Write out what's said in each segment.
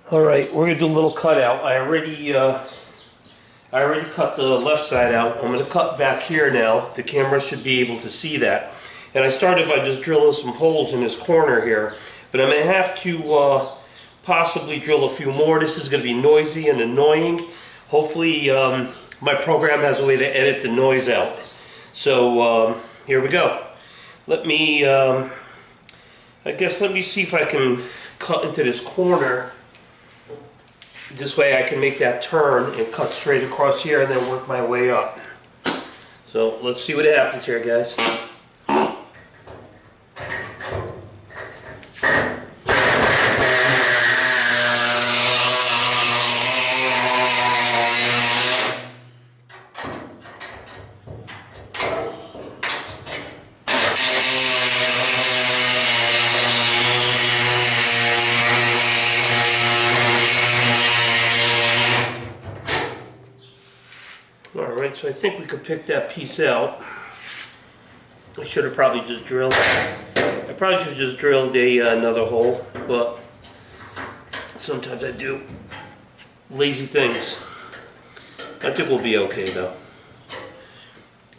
All right, we're gonna do a little cutout. I already cut the left side out. I'm gonna cut back here now. The camera should be able to see that. And I started by just drilling some holes in this corner here, but I'm gonna have to possibly drill a few more. This is gonna be noisy and annoying. Hopefully, my program has a way to edit the noise out. So here we go. Let me see if I can cut into this corner. This way I can make that turn and cut straight across here and then work my way up. So let's see what happens here, guys. Alright, so I think we could pick that piece out. I should have probably just drilled. I probably should have just drilled another hole, but sometimes I do lazy things. I think we'll be okay though.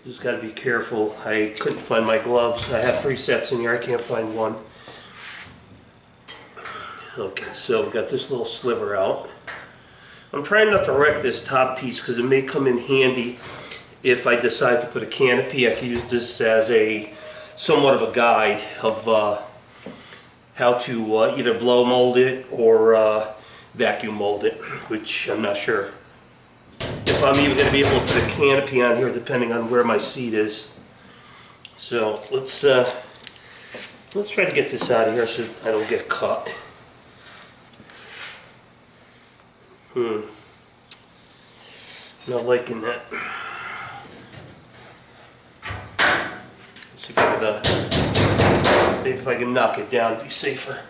Just got to be careful. I couldn't find my gloves. I have 3 sets in here. I can't find one. Okay, so we got this little sliver out. I'm trying not to wreck this top piece because it may come in handy if I decide to put a canopy. I can use this as a somewhat of a guide of how to either blow mold it or vacuum mold it, which I'm not sure if I'm even going to be able to put a canopy on here depending on where my seat is. So let's try to get this out of here so I don't get caught. Not liking that. Let's see if I can, maybe if I can knock it down, it'd be safer.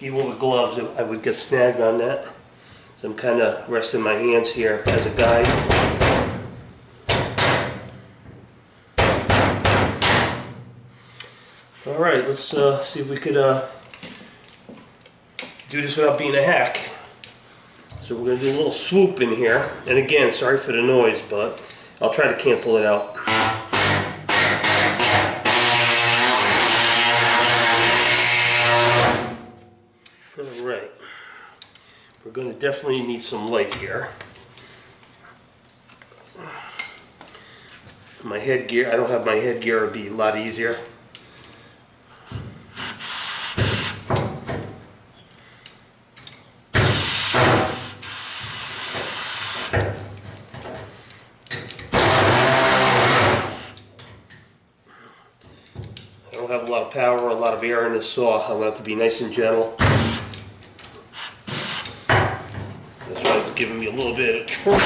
Even with gloves, I would get snagged on that. So I'm kind of resting my hands here as a guide. All right, let's see if we could do this without being a hack. So we're going to do a little swoop in here. And again, sorry for the noise, but I'll try to cancel it out. Alright. We're going to definitely need some light here. My headgear, I don't have my headgear, it'd be a lot easier. I don't have a lot of power or a lot of air in this saw. I'm going to have to be nice and gentle. That's why it's giving me a little bit of torque.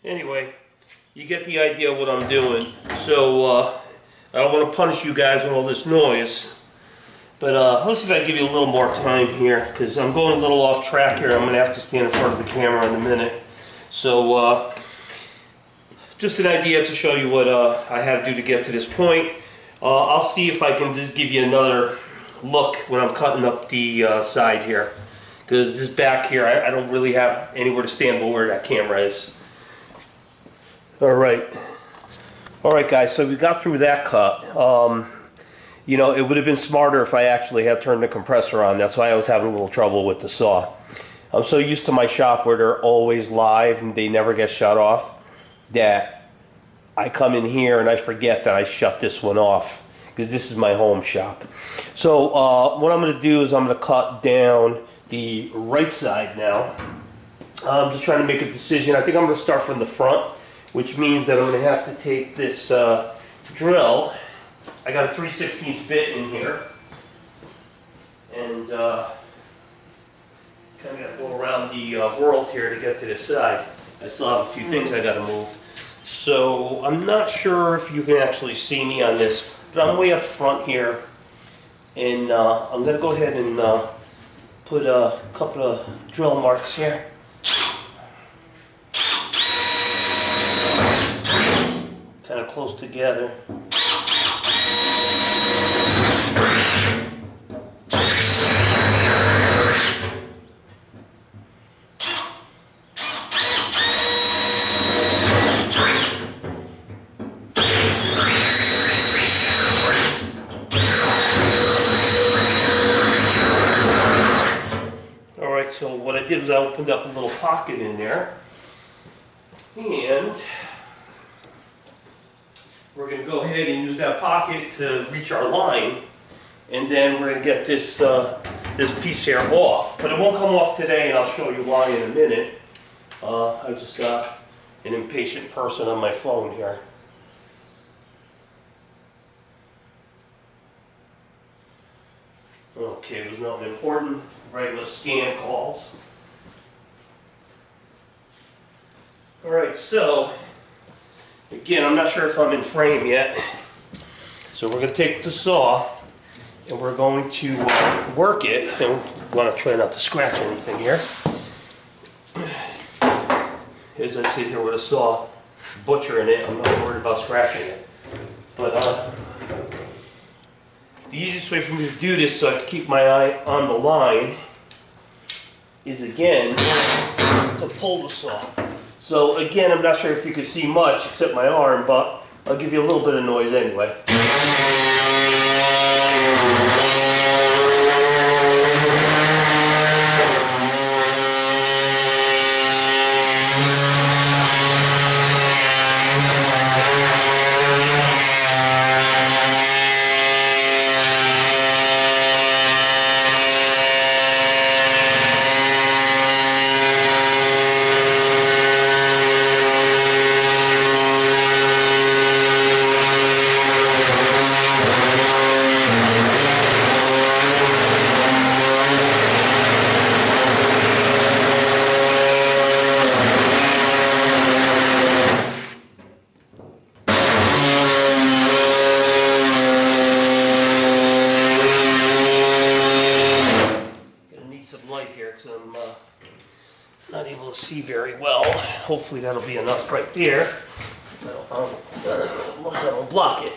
Anyway, you get the idea of what I'm doing. So I don't want to punish you guys with all this noise, but let's see if I can give you a little more time here, because I'm going a little off track here. I'm going to have to stand in front of the camera in a minute. So just an idea to show you what I had to do to get to this point. I'll see if I can just give you another look when I'm cutting up the side here, because this back here I don't really have anywhere to stand but where that camera is. Alright guys, so we got through that cut. You know, it would have been smarter if I actually had turned the compressor on. That's why I was having a little trouble with the saw. I'm so used to my shop where they're always live and they never get shut off that I come in here and I forget that I shut this one off. because this is my home shop. So what I'm going to do is I'm going to cut down the right side now. I'm just trying to make a decision. I think I'm going to start from the front, which means that I'm going to have to take this drill. I got a 3/16 bit in here, and kind of got to go around the world here to get to this side. I still have a few things I got to move. So I'm not sure if you can actually see me on this, but I'm way up front here, and I'm going to go ahead and put a couple of drill marks here. Kind of close together. Alright, so what I did was I opened up a little pocket in there, and we're going to go ahead and use that pocket to reach our line, and then we're going to get this this piece here off. But it won't come off today, and I'll show you why in a minute. I just got an impatient person on my phone here. Okay, it was nothing important. Regular scan calls. Alright, so again, I'm not sure if I'm in frame yet. So we're going to take the saw and we're going to work it. And we want to try not to scratch anything here. As I sit here with a saw butchering it, I'm not worried about scratching it. But the easiest way for me to do this so I can keep my eye on the line is again to pull the saw. So again, I'm not sure if you can see much except my arm, but I'll give you a little bit of noise anyway. I'm not able to see very well. Hopefully that'll be enough right there. That'll block it.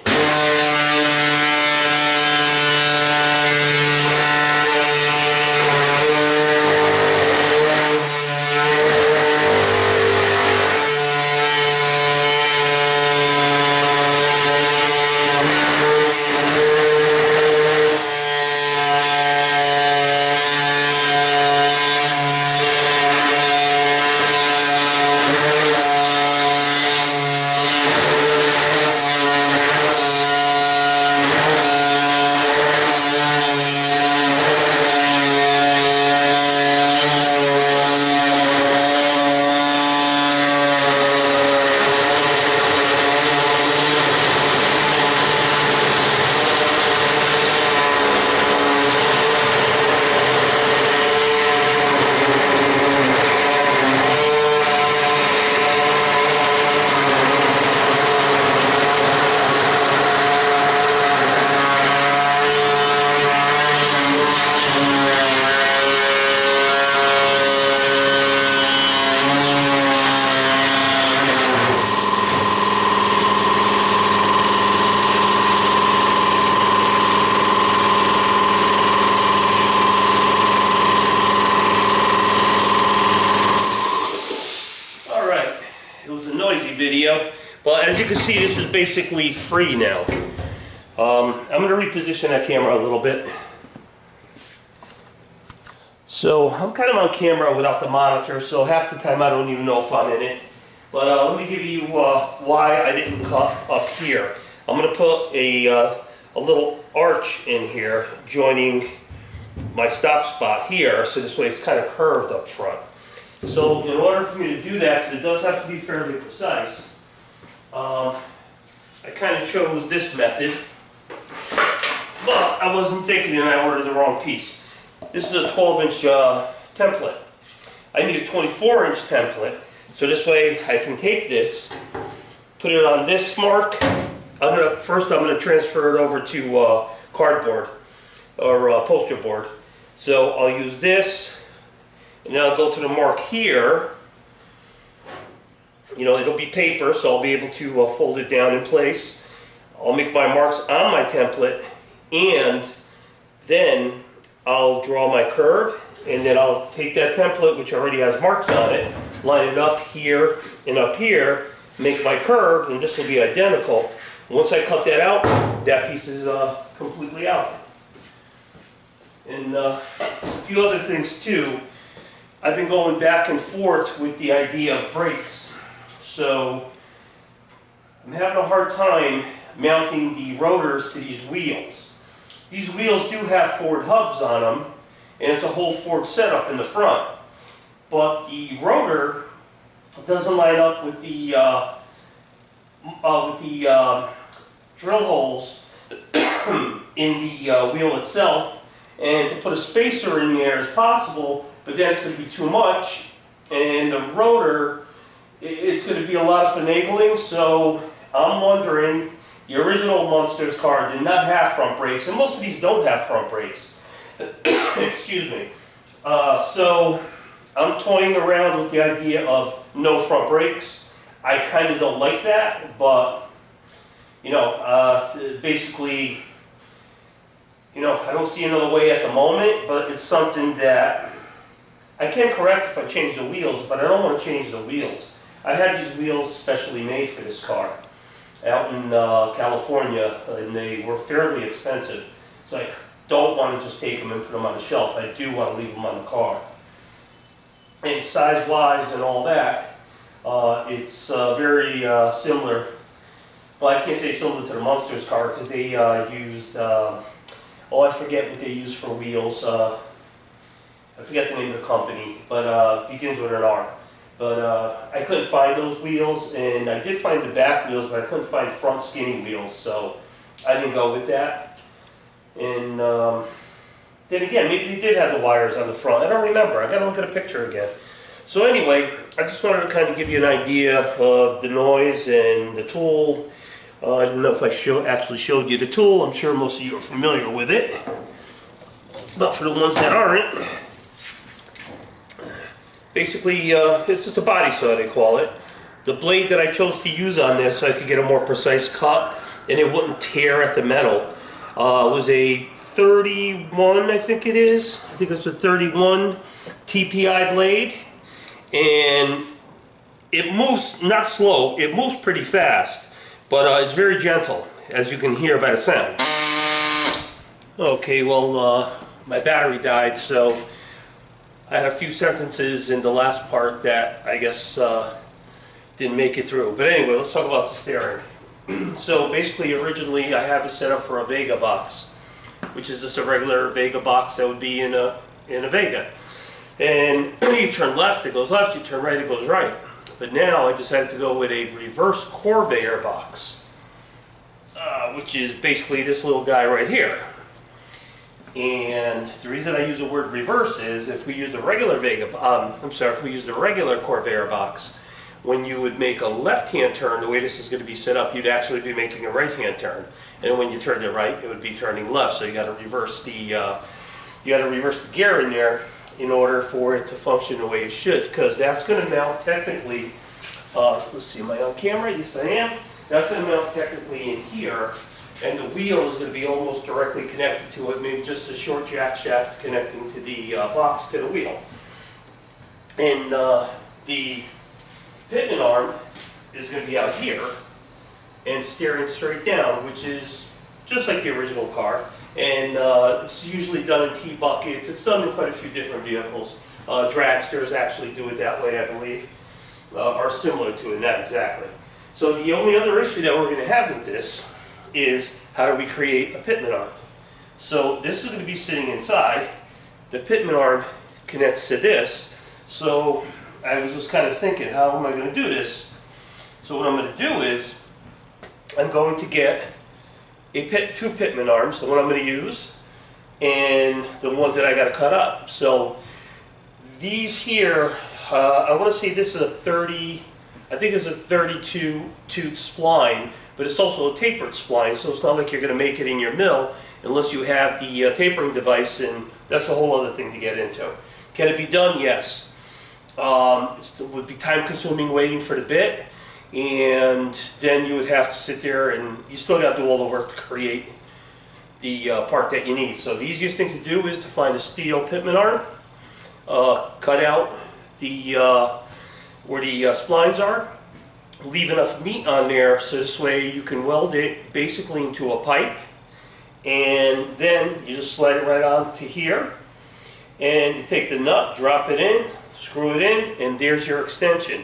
Video, but as you can see, this is basically free now. I'm going to reposition that camera a little bit. So I'm kind of on camera without the monitor, so half the time I don't even know if I'm in it. But let me give you why I didn't cut up here. I'm going to put a a little arch in here joining my stop spot here, so this way it's kind of curved up front. So in order for me to do that, because it does have to be fairly precise, I kind of chose this method, but I wasn't thinking and I ordered the wrong piece. This is a 12-inch template. I need a 24-inch template, so this way I can take this, put it on this mark. First I'm going to transfer it over to cardboard or poster board. So I'll use this, and then I'll go to the mark here. You know, it'll be paper, so I'll be able to fold it down in place. I'll make my marks on my template, and then I'll draw my curve, and then I'll take that template, which already has marks on it, line it up here and up here, make my curve, and this will be identical. Once I cut that out, that piece is completely out. And a few other things too. I've been going back and forth with the idea of brakes. So I'm having a hard time mounting the rotors to these wheels. These wheels do have Ford hubs on them, and it's a whole Ford setup in the front. But the rotor doesn't line up with the drill holes in the wheel itself. And to put a spacer in there is possible, but then it's going to be too much. And the rotor, it's going to be a lot of finagling. So I'm wondering, the original Munster's car did not have front brakes, and most of these don't have front brakes. Excuse me. So I'm toying around with the idea of no front brakes. I kind of don't like that, but you know, basically, you know, I don't see another way at the moment, but it's something that I can correct if I change the wheels, but I don't want to change the wheels. I had these wheels specially made for this car out in California, and they were fairly expensive. So I don't want to just take them and put them on the shelf. I do want to leave them on the car. And size-wise and all that, it's very similar. Well, I can't say similar to the Munster's car because they used, oh, I forget what they used for wheels. I forget the name of the company, but begins with an R. But I couldn't find those wheels, and I did find the back wheels, but I couldn't find front skinny wheels, so I didn't go with that. And then again, maybe they did have the wires on the front. I don't remember. I gotta look at a picture again. So anyway, I just wanted to kind of give you an idea of the noise and the tool. I don't know if I actually showed you the tool. I'm sure most of you are familiar with it. But for the ones that aren't, basically it's just a body saw, they call it. The blade that I chose to use on this so I could get a more precise cut and it wouldn't tear at the metal was a 31, I think it is. I think it's a 31 TPI blade. And it moves, not slow, it moves pretty fast. But it's very gentle, as you can hear by the sound. Okay, well, my battery died, so I had a few sentences in the last part that I guess didn't make it through. But anyway, let's talk about the steering. So basically, originally, I have it set up for a Vega box, which is just a regular Vega box that would be in a Vega. And you turn left, it goes left, you turn right, it goes right. But now I decided to go with a reverse Corvair box, which is basically this little guy right here. And the reason I use the word reverse is if we use the regular if we use the regular Corvair box, when you would make a left-hand turn, the way this is going to be set up, you'd actually be making a right-hand turn. And when you turn it right, it would be turning left. So you got to reverse the gear in there in order for it to function the way it should, because that's going to mount technically, let's see, am I on camera? Yes, I am. That's going to mount technically in here, and the wheel is going to be almost directly connected to it, maybe just a short jack shaft connecting to the box to the wheel. And the pitman arm is going to be out here and steering straight down, which is just like the original car. And it's usually done in T-buckets. It's done in quite a few different vehicles. Dragsters actually do it that way, I believe, or similar to it, not exactly. So the only other issue that we're going to have with this is how do we create a pitman arm. So this is going to be sitting inside. The pitman arm connects to this. So I was just kind of thinking, how am I going to do this? So what I'm going to do is I'm going to get two pitman arms, the one I'm going to use, and the one that I got to cut up. So these here, I want to say this is a 30, I think it's a 32 tooth spline, but it's also a tapered spline, so it's not like you're going to make it in your mill unless you have the tapering device, and that's a whole other thing to get into. Can it be done? Yes. It would be time consuming waiting for the bit, and then you would have to sit there and you still got to do all the work to create the part that you need. So the easiest thing to do is to find a steel pitman arm, cut out the where the splines are, leave enough meat on there so this way you can weld it basically into a pipe, and then you just slide it right on to here, and you take the nut, drop it in, screw it in, and there's your extension.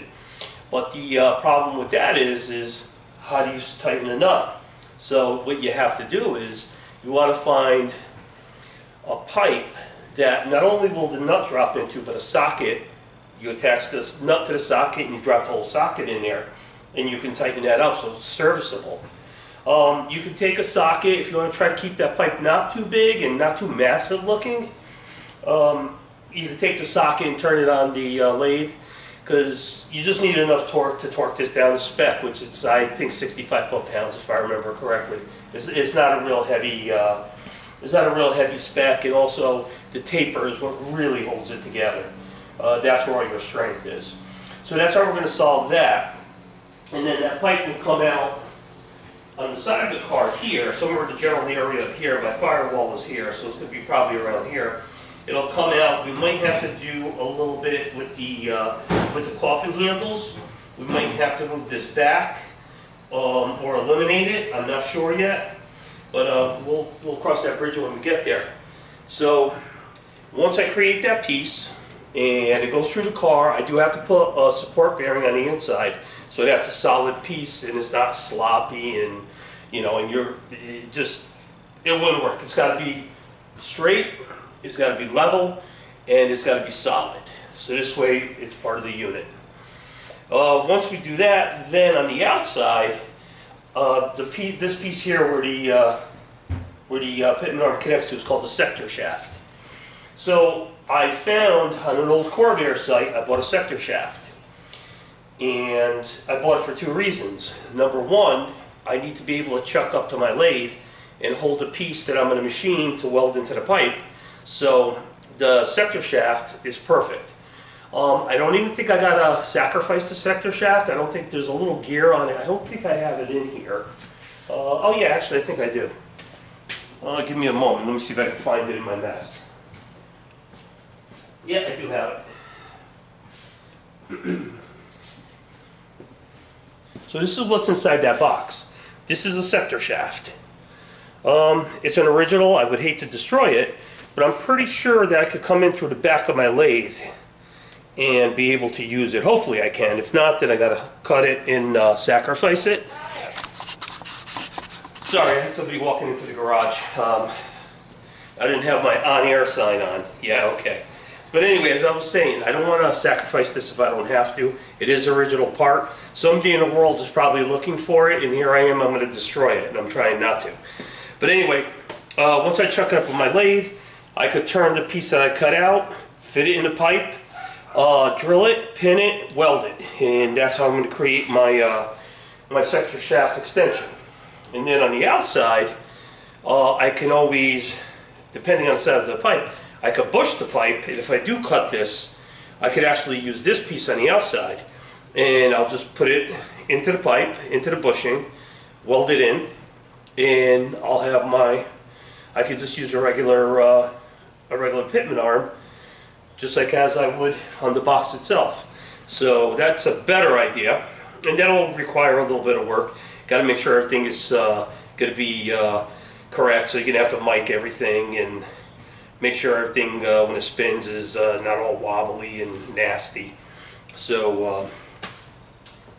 But the problem with that is how do you tighten the nut? So what you have to do is you want to find a pipe that not only will the nut drop into, but a socket. You attach this nut to the socket and you drop the whole socket in there, and you can tighten that up so it's serviceable. You can take a socket if you want to try to keep that pipe not too big and not too massive looking. You can take the socket and turn it on the lathe, because you just need enough torque to torque this down to spec, which is I think 65 foot-pounds if I remember correctly. It's not a real heavy. It's not a real heavy spec, and also the taper is what really holds it together. That's where all your strength is. So that's how we're going to solve that. And then that pipe will come out on the side of the car here, somewhere in the general area of here. My firewall is here, so it's going to be probably around here. It'll come out. We might have to do a little bit with the coffin handles. We might have to move this back or eliminate it. I'm not sure yet, but we'll cross that bridge when we get there. So once I create that piece and it goes through the car, I do have to put a support bearing on the inside, so that's a solid piece and it's not sloppy, and you know, and it wouldn't work. It's got to be straight, it's got to be level, and it's got to be solid. So this way it's part of the unit. Once we do that, then on the outside, this piece here where the pitman arm connects to is called the sector shaft. So I found on an old Corvair site, I bought a sector shaft. And I bought it for two reasons. Number one, I need to be able to chuck up to my lathe and hold a piece that I'm going to machine to weld into the pipe. So the sector shaft is perfect. I don't even think I got to sacrifice the sector shaft. I don't think there's a little gear on it. I don't think I have it in here. Oh yeah, actually I think I do. Give me a moment. Let me see if I can find it in my mess. Yeah, I do have it. So this is what's inside that box. This is a sector shaft. It's an original. I would hate to destroy it, but I'm pretty sure that I could come in through the back of my lathe and be able to use it. Hopefully I can. If not, then I gotta cut it and sacrifice it. Sorry, I had somebody walking into the garage. I didn't have my on-air sign on. Yeah, okay. But anyway, as I was saying, I don't want to sacrifice this if I don't have to. It is an original part. Somebody in the world is probably looking for it, and here I am, I'm going to destroy it, and I'm trying not to. But anyway, once I chuck it up with my lathe, I could turn the piece that I cut out, fit it in the pipe, drill it, pin it, weld it, and that's how I'm going to create my, my sector shaft extension. And then on the outside, I can always, depending on the size of the pipe, I could bush the pipe, and if I do cut this, I could actually use this piece on the outside, and I'll just put it into the pipe, into the bushing, weld it in, and I'll have my, I could just use a regular pitman arm, just like as I would on the box itself. So that's a better idea, and that'll require a little bit of work. Got to make sure everything is going to be correct, so you're going to have to mic everything and make sure everything when it spins is not all wobbly and nasty. So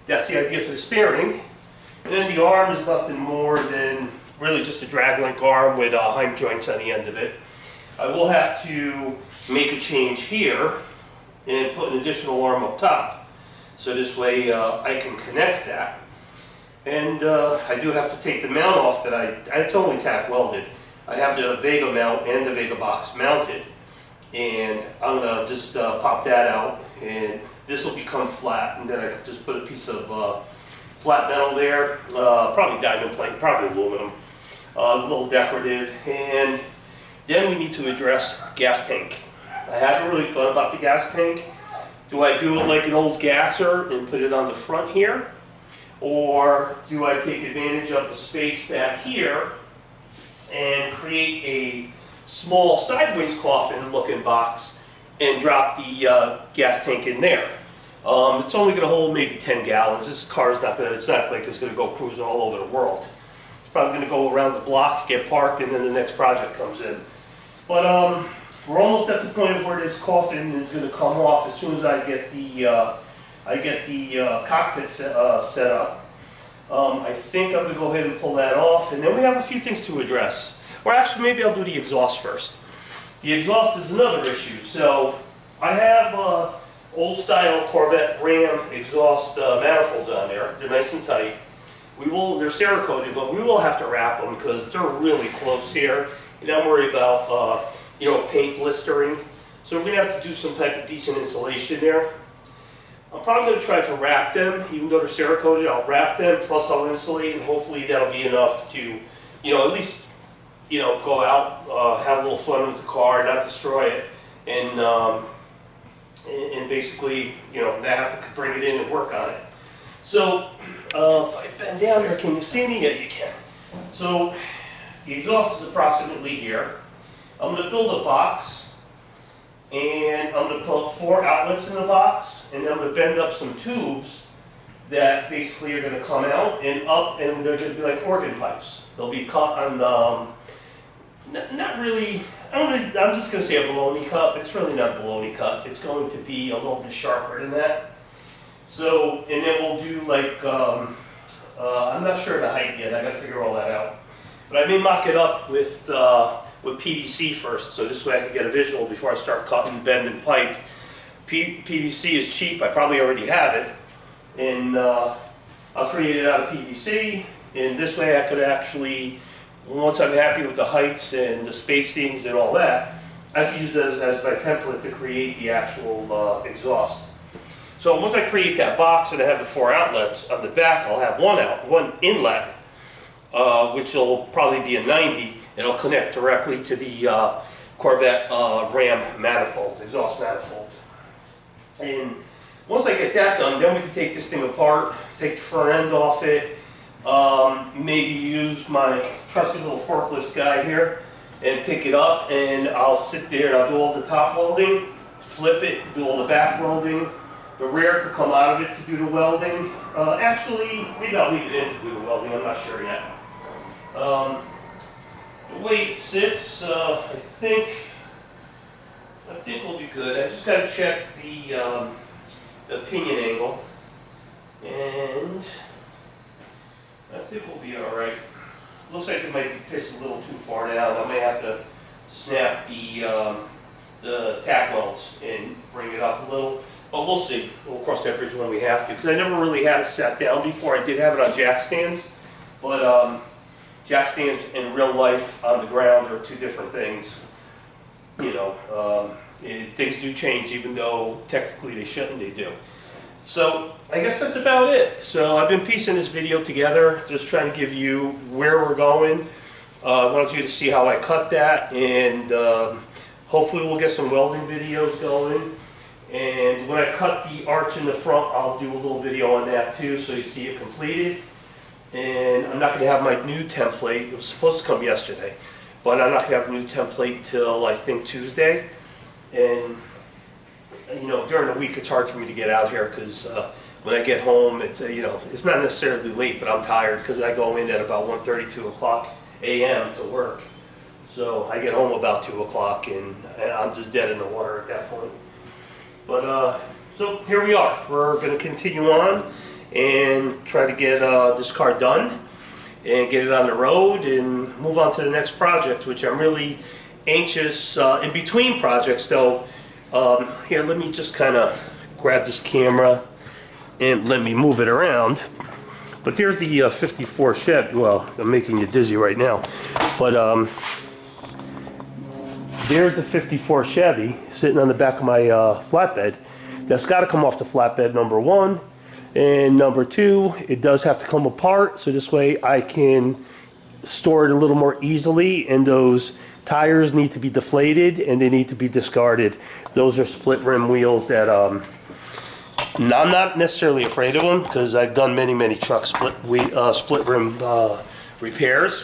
that's the idea for the steering. And then the arm is nothing more than really just a drag link arm with Hinge joints on the end of it. I will have to make a change here and put an additional arm up top. So this way I can connect that. And I do have to take the mount off that it's only tack welded. I have the Vega mount and the Vega box mounted. And I'm going to just pop that out, and this will become flat, and then I could just put a piece of flat metal there, probably diamond plate, probably aluminum, a little decorative. And then we need to address gas tank. I haven't really thought about the gas tank. Do I do it like an old gasser and put it on the front here? Or do I take advantage of the space back here and create a small sideways coffin looking box and drop the gas tank in there? It's only going to hold maybe 10 gallons. This car is it's not like it's going to go cruising all over the world. It's probably going to go around the block, get parked, and then the next project comes in. But we're almost at the point of where this coffin is going to come off as soon as I get the cockpit set up. I think I'm going to go ahead and pull that off, and then we have a few things to address. Or actually, maybe I'll do the exhaust first. The exhaust is another issue. So I have old style Corvette Ram exhaust manifolds on there. They're nice and tight. They're Cerakoted, but we will have to wrap them because they're really close here. And I'm worried about paint blistering. So we're going to have to do some type of decent insulation there. I'm probably going to try to wrap them, even though they're Cerakoted. I'll wrap them, plus I'll insulate, and hopefully that'll be enough to, at least go out, have a little fun with the car, not destroy it, and basically, not have to bring it in and work on it. So, if I bend down here, can you see me? Yeah, you can. So, the exhaust is approximately here. I'm going to build a box, and I'm going to put 4 outlets in the box, and then I'm going to bend up some tubes that basically are going to come out and up, and they're going to be like organ pipes. They'll be cut on not really, I'm just going to say a baloney cut, but it's really not a baloney cut. It's going to be a little bit sharper than that. So, and then we'll do like, I'm not sure the height yet. I got to figure all that out. But I may mock it up with PVC first, so this way I can get a visual before I start cutting, bending pipe. PVC is cheap. I probably already have it. And I'll create it out of PVC. And this way I could actually, once I'm happy with the heights and the spacings and all that, I can use that as my template to create the actual exhaust. So once I create that box and I have the 4 outlets, on the back I'll have one inlet, which will probably be a 90. It'll connect directly to the Corvette Ram manifold, exhaust manifold. And once I get that done, then we can take this thing apart, take the front end off it, maybe use my trusty little forklift guy here and pick it up, and I'll sit there and I'll do all the top welding, flip it, do all the back welding. The rear could come out of it to do the welding. Actually, maybe I'll leave it in to do the welding, I'm not sure yet. The way it sits, I think we'll be good. I just got to check the pinion angle, and I think we'll be all right. Looks like it might be pitched a little too far down. I may have to snap the tack welds and bring it up a little, but we'll see. We'll cross that bridge when we have to, because I never really had it sat down before. I did have it on jack stands, but jack stands in real life on the ground are 2 different things. Things do change, even though technically they shouldn't, they do. So I guess that's about it. So I've been piecing this video together, just trying to give you where we're going. I wanted you to see how I cut that, and hopefully we'll get some welding videos going. And when I cut the arch in the front, I'll do a little video on that too, so you see it completed. And I'm not going to have my new template. It was supposed to come yesterday, but I'm not going to have a new template till I think Tuesday. And during the week it's hard for me to get out here because when I get home, it's it's not necessarily late, but I'm tired because I go in at about 1:30, 2 o'clock a.m. to work. So I get home about 2 o'clock, and I'm just dead in the water at that point. But so here we are. We're going to continue on and try to get this car done. and get it on the road and move on to the next project, which I'm really anxious. In between projects though, here, let me just kind of grab this camera and let me move it around. But there's the 54 Chevy. Well, I'm making you dizzy right now. But there's the 54 Chevy sitting on the back of my flatbed. That's got to come off the flatbed, number one. And number two, it does have to come apart, so this way I can store it a little more easily, and those tires need to be deflated and they need to be discarded. Those are split rim wheels that I'm not necessarily afraid of them, because I've done many truck split rim repairs,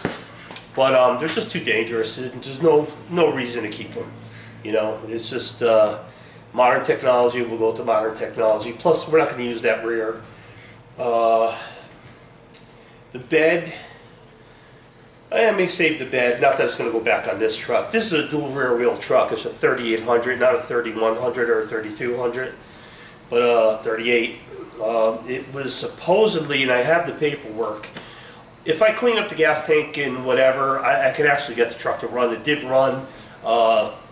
but they're just too dangerous. There's no reason to keep them. You know, it's just modern technology will go to modern technology. Plus, we're not going to use that rear. The bed, I may save the bed. Not that it's going to go back on this truck. This is a dual rear wheel truck. It's a 3800, not a 3100 or a 3200, but a 38. It was supposedly, and I have the paperwork, if I clean up the gas tank and whatever, I could actually get the truck to run. It did run.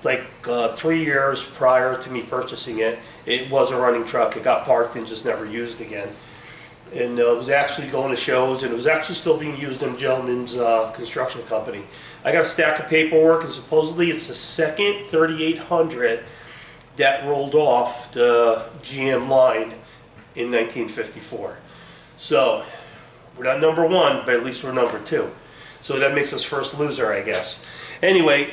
Like 3 years prior to me purchasing it, it was a running truck. It got parked and just never used again. And it was actually going to shows, and it was actually still being used in a gentleman's construction company. I got a stack of paperwork, and supposedly it's the second 3800 that rolled off the GM line in 1954. So we're not number one, but at least we're number two. So that makes us first loser, I guess. Anyway,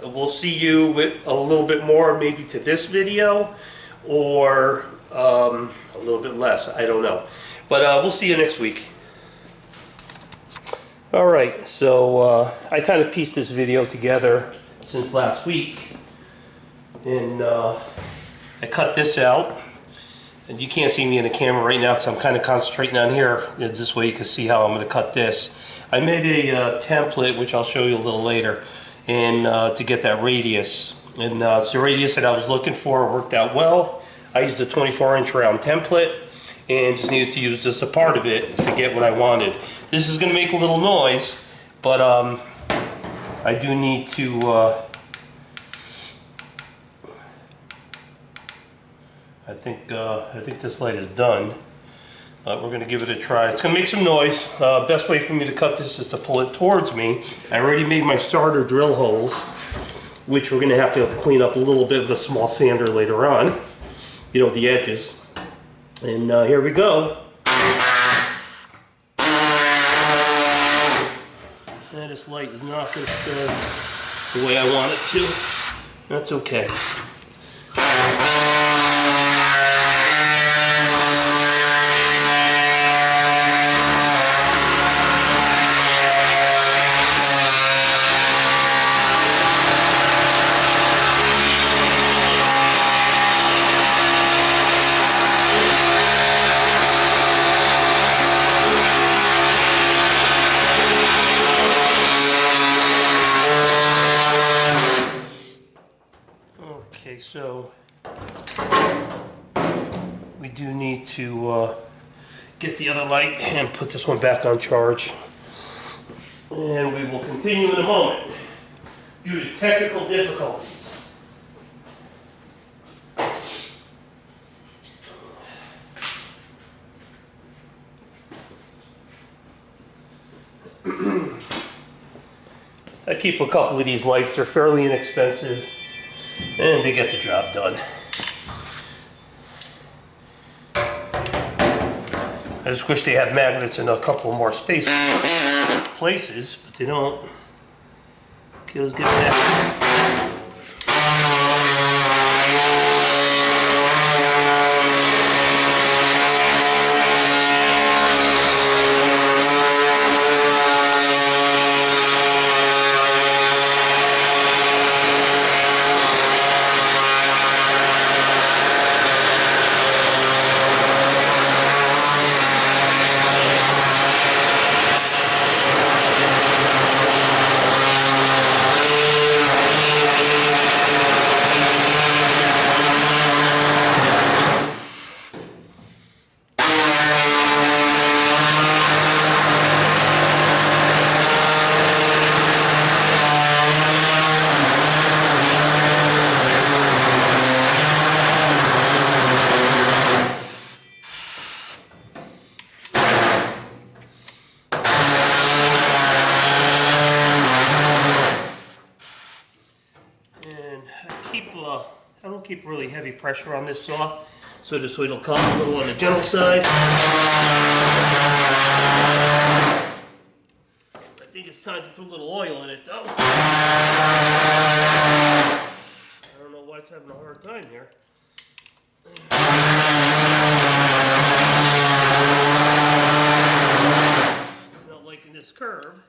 we'll see you with a little bit more maybe to this video, or a little bit less, I don't know. But we'll see you next week. Alright, so I kind of pieced this video together since last week, and I cut this out. And you can't see me in the camera right now because I'm kind of concentrating on here. This way you can see how I'm going to cut this. I made a template, which I'll show you a little later, and to get that radius. And it's the radius that I was looking for. It worked out well. I used a 24-inch round template and just needed to use just a part of it to get what I wanted. This is going to make a little noise, but I do need to... I think this light is done, but we're going to give it a try. It's going to make some noise. Best way for me to cut this is to pull it towards me. I already made my starter drill holes, which we're going to have to clean up a little bit with a small sander later on. You know, the edges. And here we go. And this light is not going to stay the way I want it to. That's okay. Okay, so we do need to get the other light and put this one back on charge. And we will continue in a moment due to technical difficulties. I keep a couple of these lights. They're fairly inexpensive, and they get the job done. I just wish they had magnets in a couple more places, but they don't. Okay, let's get back. And I don't keep really heavy pressure on this saw, so this way it'll cut a little on the gentle side. I think it's time to put a little oil in it though. I don't know why it's having a hard time here. Not liking this curve.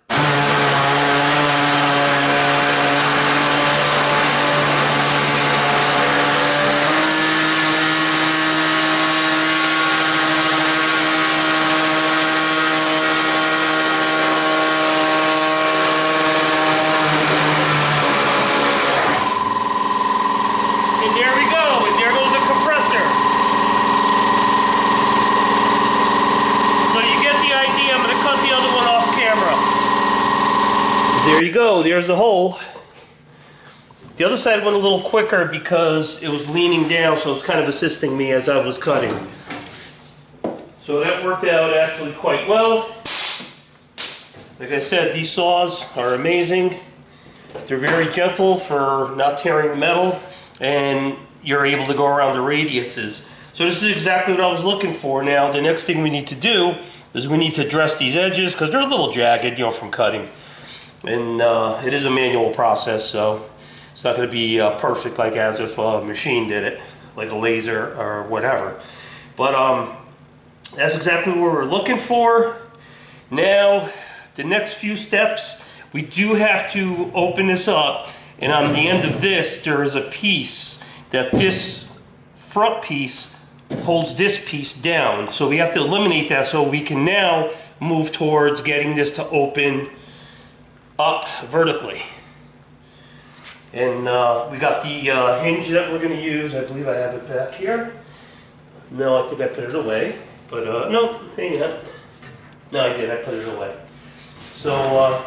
There you go, there's the hole. The other side went a little quicker because it was leaning down, so it was kind of assisting me as I was cutting. So that worked out actually quite well. Like I said, these saws are amazing. They're very gentle for not tearing metal, and you're able to go around the radiuses. So this is exactly what I was looking for. Now, the next thing we need to do is we need to dress these edges because they're a little jagged, you know, from cutting. And it is a manual process, so it's not going to be perfect like as if a machine did it, like a laser or whatever. But that's exactly what we're looking for. Now, the next few steps, we do have to open this up, and on the end of this, there is a piece that this front piece holds this piece down. So we have to eliminate that so we can now move towards getting this to open up vertically. And we got the hinge that we're going to use. I believe I have it back here. No, I think I put it away. But no, hang on. No, I did. I put it away. So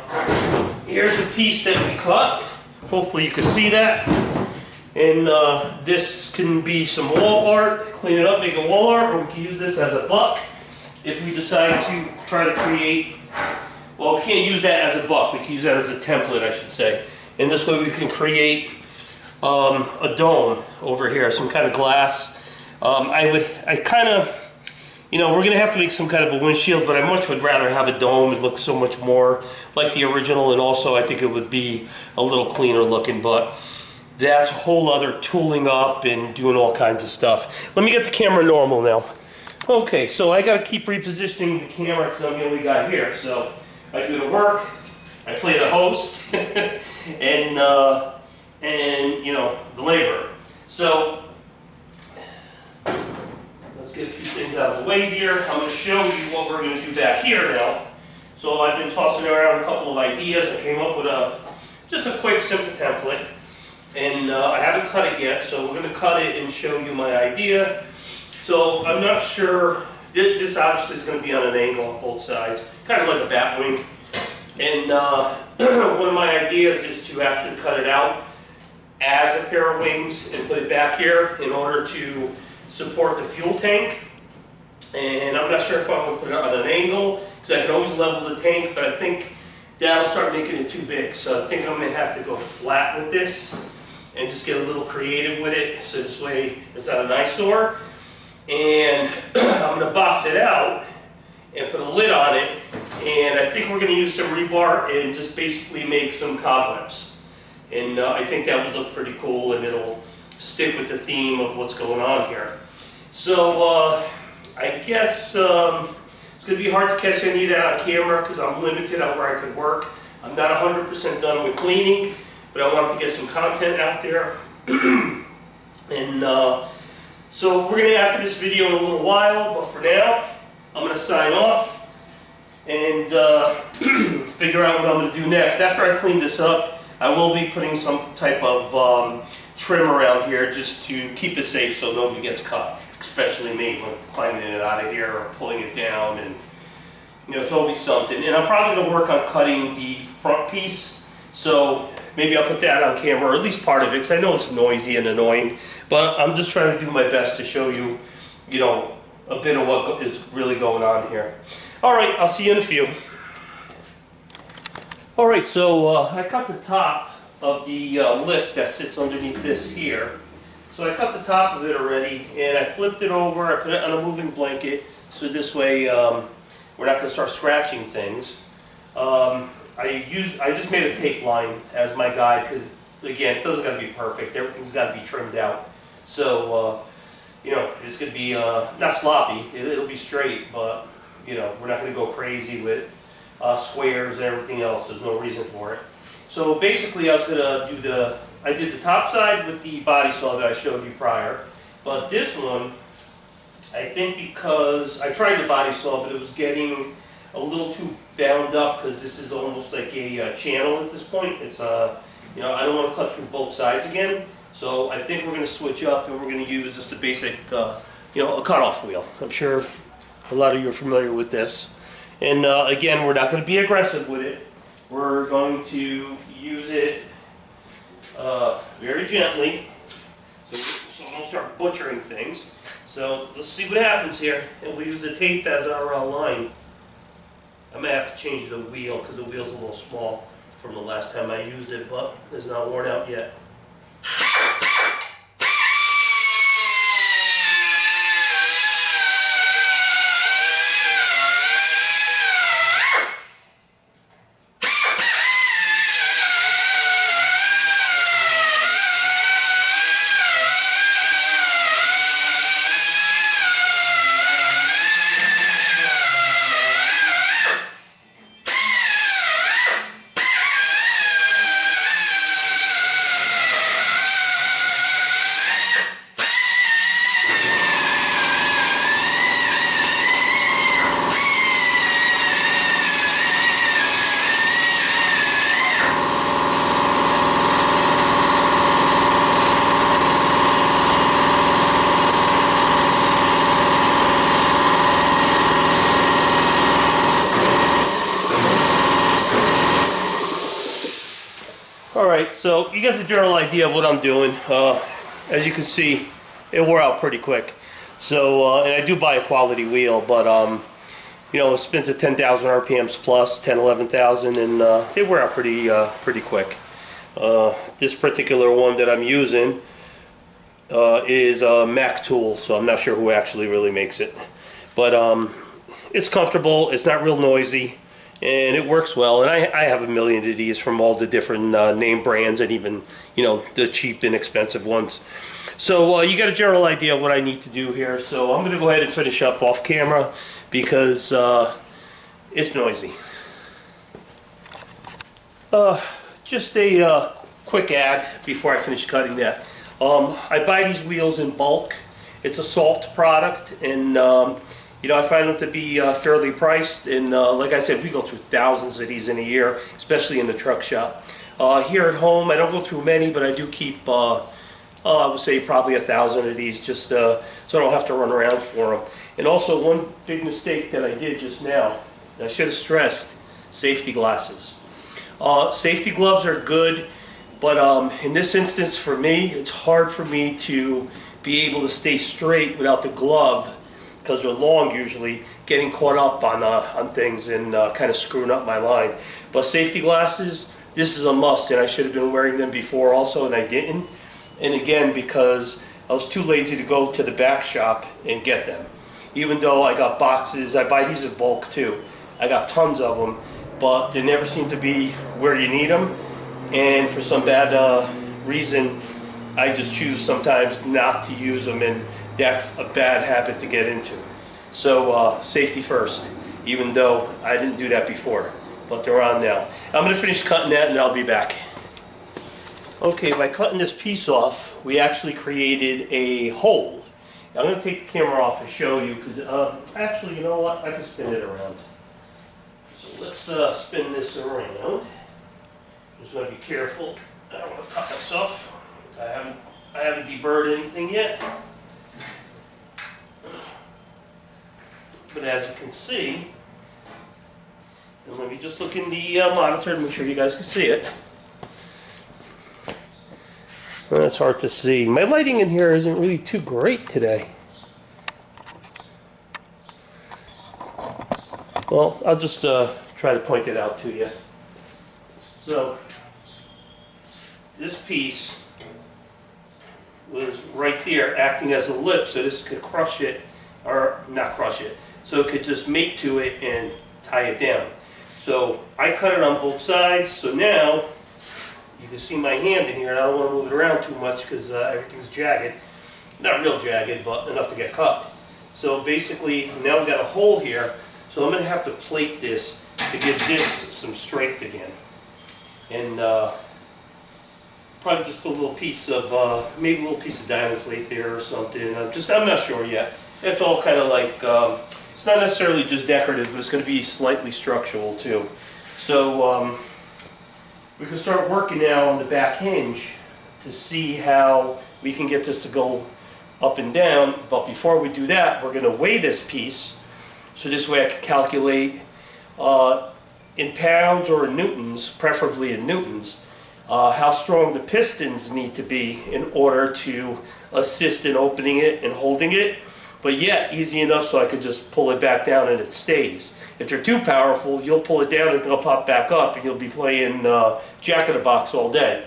here's the piece that we cut. Hopefully you can see that. And this can be some wall art. Clean it up, make a wall art, or we can use this as a buck if we decide to try to create. Well, we can't use that as a buck. We can use that as a template, I should say. And this way we can create a dome over here, some kind of glass. I kind of, you know, we're going to have to make some kind of a windshield, but I much would rather have a dome. It looks so much more like the original, and also I think it would be a little cleaner looking, but that's a whole other tooling up and doing all kinds of stuff. Let me get the camera normal now. Okay, so I got to keep repositioning the camera because I'm the only guy here, so I do the work, I play the host, and you know, the labor. So let's get a few things out of the way here. I'm going to show you what we're going to do back here now. So I've been tossing around a couple of ideas. I came up with just a quick, simple template, and I haven't cut it yet. So we're going to cut it and show you my idea. So I'm not sure. This obviously is going to be on an angle on both sides, kind of like a bat wing. And one of my ideas is to actually cut it out as a pair of wings and put it back here in order to support the fuel tank. And I'm not sure if I'm going to put it on an angle, because I can always level the tank, but I think that'll start making it too big. So I think I'm going to have to go flat with this and just get a little creative with it, so this way it's not an eyesore. And I'm going to box it out and put a lid on it, and I think we're going to use some rebar and just basically make some cobwebs. And I think that would look pretty cool, and it'll stick with the theme of what's going on here. So I guess it's going to be hard to catch any of that on camera because I'm limited on where I could work. I'm not 100% done with cleaning, but I wanted to get some content out there. And so we're going to after this video in a little while, but for now, I'm going to sign off and figure out what I'm going to do next. After I clean this up, I will be putting some type of trim around here just to keep it safe so nobody gets cut, especially me when climbing it out of here or pulling it down, and you know, it's always something. And I'm probably going to work on cutting the front piece, so maybe I'll put that on camera, or at least part of it, because I know it's noisy and annoying, but I'm just trying to do my best to show you, you know, a bit of what is really going on here. All right, I'll see you in a few. All right, so I cut the top of the lip that sits underneath this here. So I cut the top of it already, and I flipped it over. I put it on a moving blanket, so this way we're not going to start scratching things. I just made a tape line as my guide because, again, it doesn't got to be perfect. Everything's got to be trimmed out. So, you know, it's going to be not sloppy. It'll be straight, but, you know, we're not going to go crazy with squares and everything else. There's no reason for it. So basically, I was going to do I did the top side with the body saw that I showed you prior. But this one, I think because I tried the body saw, but it was getting a little too bound up because this is almost like a channel at this point. It's you know, I don't want to cut through both sides again. So I think we're going to switch up and we're going to use just a basic, you know, a cutoff wheel. I'm sure a lot of you are familiar with this. And again, we're not going to be aggressive with it. We're going to use it very gently, so we don't start butchering things. So let's see what happens here. And we'll use the tape as our line. I may have to change the wheel because the wheel's a little small from the last time I used it, but it's not worn out yet. Alright, so you get the general idea of what I'm doing. As you can see, it wore out pretty quick. So, and I do buy a quality wheel, but you know, it spins at 10,000 RPMs plus, 10, 11,000, and they wear out pretty quick. This particular one that I'm using is a Mac tool, so I'm not sure who actually really makes it. But it's comfortable, it's not real noisy, and it works well. And I have a million of these from all the different name brands and even, you know, the cheap, inexpensive ones. So you got a general idea of what I need to do here. So I'm going to go ahead and finish up off camera because it's noisy. Just a quick ad before I finish cutting that. I buy these wheels in bulk. It's a salt product, and you know, I find them to be fairly priced. And like I said, we go through thousands of these in a year, especially in the truck shop. Here at home, I don't go through many, but I do keep, I would say probably 1,000 of these, just so I don't have to run around for them. And also, one big mistake that I did just now, I should have stressed, safety glasses. Safety gloves are good, but in this instance for me, it's hard for me to be able to stay straight without the glove, because they're long usually, getting caught up on things and kind of screwing up my line. But safety glasses, this is a must, and I should have been wearing them before also, and I didn't. And again, because I was too lazy to go to the back shop and get them. Even though I got boxes, I buy these in bulk too. I got tons of them, but they never seem to be where you need them. And for some bad reason, I just choose sometimes not to use them, and that's a bad habit to get into. So safety first, even though I didn't do that before, but they're on now. I'm going to finish cutting that and I'll be back. Okay, by cutting this piece off, we actually created a hole. I'm going to take the camera off and show you, because actually, you know what, I can spin it around. So let's spin this around. Just want to be careful. I don't want to cut myself. I haven't deburred anything yet. But as you can see, and let me just look in the monitor to make sure you guys can see it. Well, that's hard to see. My lighting in here isn't really too great today. Well, I'll just try to point it out to you. So, this piece was right there acting as a lip, so this could crush it, or not crush it, so it could just mate to it and tie it down. So I cut it on both sides, so now you can see my hand in here, and I don't want to move it around too much because everything's jagged. Not real jagged, but enough to get cut. So basically, now we've got a hole here, so I'm going to have to plate this to give this some strength again. And probably just put a little piece of, maybe a little piece of diamond plate there or something. I'm not sure yet. It's all kind of like, it's not necessarily just decorative, but it's going to be slightly structural too. So we can start working now on the back hinge to see how we can get this to go up and down. But before we do that, we're going to weigh this piece, so this way I can calculate in pounds or in newtons, preferably in newtons, how strong the pistons need to be in order to assist in opening it and holding it, but yet easy enough so I could just pull it back down and it stays. If they're too powerful, you'll pull it down and it'll pop back up and you'll be playing Jack in the Box all day.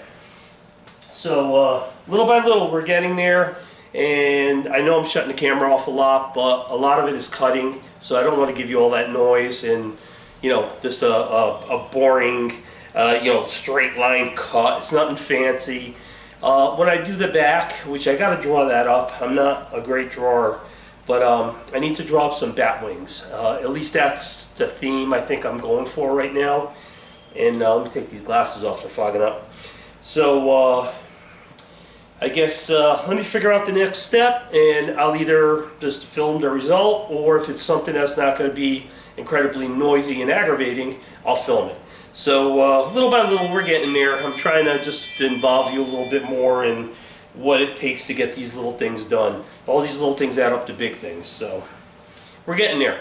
So little by little we're getting there, and I know I'm shutting the camera off a lot, but a lot of it is cutting, so I don't want to give you all that noise and, you know, just a boring, you know, straight line cut. It's nothing fancy. When I do the back, which I got to draw that up, I'm not a great drawer, but I need to draw up some bat wings. At least that's the theme I think I'm going for right now. And let me take these glasses off, they're fogging up. So I guess let me figure out the next step, and I'll either just film the result, or if it's something that's not going to be incredibly noisy and aggravating, I'll film it. So little by little we're getting there. I'm trying to just involve you a little bit more in what it takes to get these little things done. All these little things add up to big things, so we're getting there.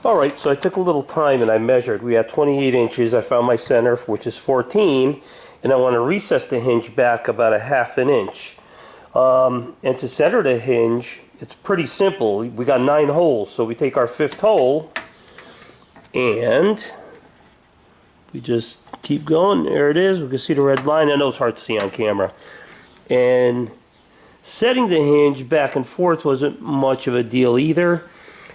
Alright, so I took a little time and I measured. We had 28 inches. I found my center, which is 14, and I want to recess the hinge back about a half an inch. And to center the hinge, it's pretty simple. We got 9 holes, so we take our 5th hole and we just keep going. There it is. We can see the red line. I know it's hard to see on camera. And setting the hinge back and forth wasn't much of a deal either,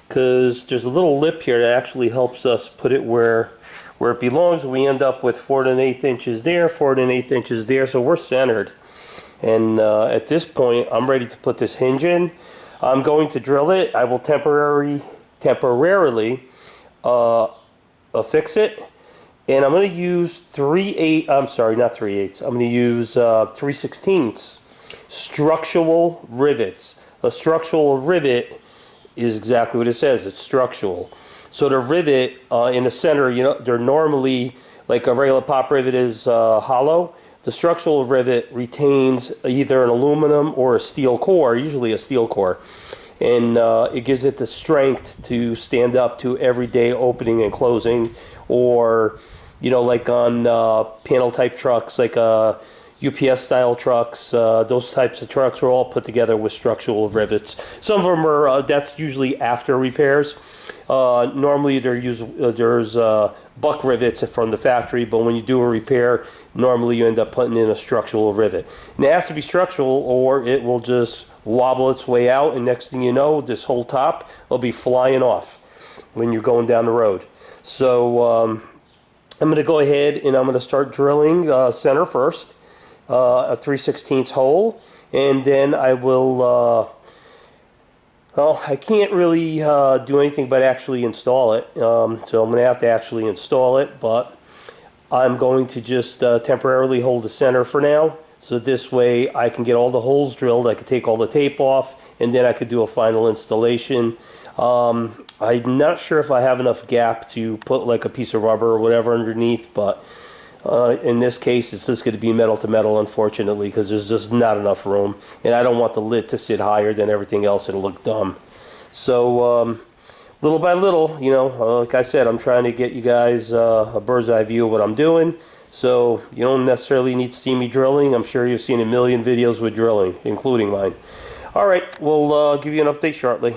because there's a little lip here that actually helps us put it where it belongs. We end up with 4 1/8 inches there, 4 1/8 inches there, so we're centered. And at this point, I'm ready to put this hinge in. I'm going to drill it. I will temporarily affix it, and I'm going to use 3/8. I'm sorry, not 3/8. I'm going to use 3/16 structural rivets. A structural rivet is exactly what it says. It's structural. So the rivet in the center, you know, they're normally, like a regular pop rivet is hollow. The structural rivet retains either an aluminum or a steel core, usually a steel core. And it gives it the strength to stand up to everyday opening and closing, or, you know, like on panel type trucks, like UPS style trucks, those types of trucks are all put together with structural rivets. Some of them are, that's usually after repairs. Normally there's buck rivets from the factory, but when you do a repair, normally you end up putting in a structural rivet. And it has to be structural, or it will just wobble its way out, and next thing you know, this whole top will be flying off when you're going down the road. So I'm going to go ahead and I'm going to start drilling center first, a 3/16 hole, and then I will well, I can't really do anything but actually install it, so I'm going to have to actually install it, but I'm going to just temporarily hold the center for now, so this way I can get all the holes drilled, I can take all the tape off, and then I could do a final installation. I'm not sure if I have enough gap to put like a piece of rubber or whatever underneath, but in this case it's just going to be metal to metal, unfortunately, because there's just not enough room, and I don't want the lid to sit higher than everything else. It'll look dumb. So little by little, you know, like I said, I'm trying to get you guys a bird's eye view of what I'm doing. So you don't necessarily need to see me drilling. I'm sure you've seen a million videos with drilling, including mine. Alright, we'll give you an update shortly.